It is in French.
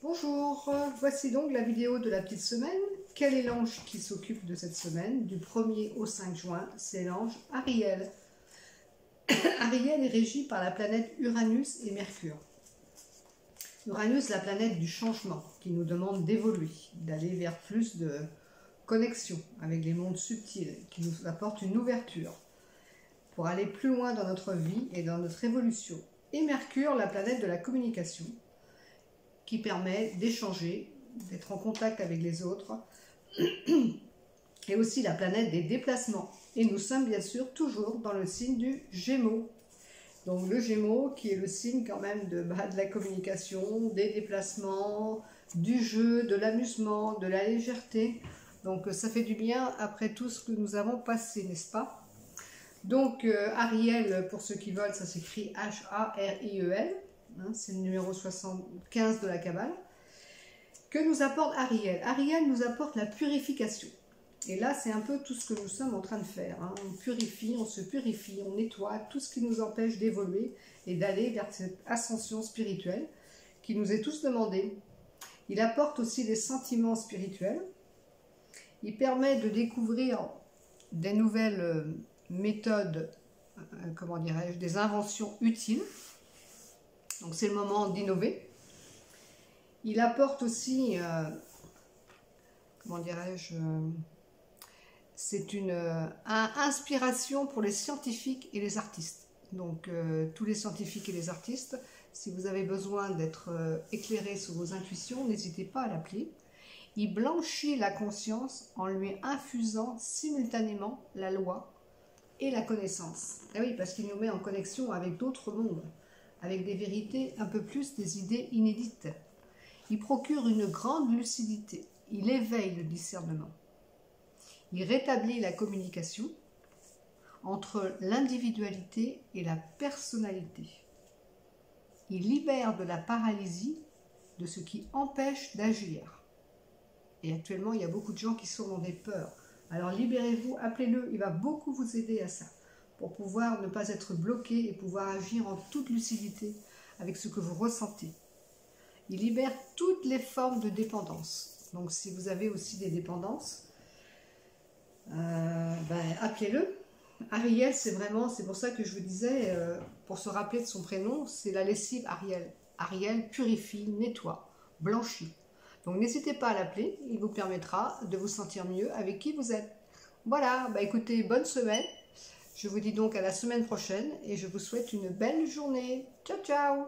Bonjour, voici donc la vidéo de la petite semaine. Quel est l'ange qui s'occupe de cette semaine du 1er au 5 juin? C'est l'ange Ariel. Ariel est régi par la planète Uranus et Mercure. Uranus, la planète du changement, qui nous demande d'évoluer, d'aller vers plus de connexion avec les mondes subtils, qui nous apporte une ouverture pour aller plus loin dans notre vie et dans notre évolution. Et Mercure, la planète de la communication, qui permet d'échanger, d'être en contact avec les autres, et aussi la planète des déplacements. Et nous sommes bien sûr toujours dans le signe du Gémeaux. Donc le Gémeaux qui est le signe quand même de la communication, des déplacements, du jeu, de l'amusement, de la légèreté. Donc ça fait du bien après tout ce que nous avons passé, n'est-ce pas? Donc Ariel, pour ceux qui veulent, ça s'écrit H-A-R-I-E-L. C'est le numéro 75 de la Kabbale. Que nous apporte Ariel? Ariel nous apporte la purification. Et là, c'est un peu tout ce que nous sommes en train de faire. On purifie, on se purifie, on nettoie tout ce qui nous empêche d'évoluer et d'aller vers cette ascension spirituelle qui nous est tous demandée. Il apporte aussi des sentiments spirituels. Il permet de découvrir des nouvelles méthodes, comment dirais-je, des inventions utiles. Donc c'est le moment d'innover. Il apporte aussi, comment dirais-je, c'est une inspiration pour les scientifiques et les artistes. Donc tous les scientifiques et les artistes, si vous avez besoin d'être éclairés sur vos intuitions, n'hésitez pas à l'appeler. Il blanchit la conscience en lui infusant simultanément la loi et la connaissance. Et oui, parce qu'il nous met en connexion avec d'autres mondes, avec des vérités un peu plus, des idées inédites. Il procure une grande lucidité, il éveille le discernement. Il rétablit la communication entre l'individualité et la personnalité. Il libère de la paralysie de ce qui empêche d'agir. Et actuellement, il y a beaucoup de gens qui sont dans des peurs. Alors libérez-vous, appelez-le, il va beaucoup vous aider à ça, pour pouvoir ne pas être bloqué et pouvoir agir en toute lucidité avec ce que vous ressentez. Il libère toutes les formes de dépendance. Donc si vous avez aussi des dépendances, appelez-le. Ariel, c'est pour ça que je vous disais, pour se rappeler de son prénom, c'est la lessive Ariel. Ariel purifie, nettoie, blanchit. Donc n'hésitez pas à l'appeler, il vous permettra de vous sentir mieux avec qui vous êtes. Voilà, écoutez, bonne semaine. Je vous dis donc à la semaine prochaine et je vous souhaite une belle journée. Ciao, ciao!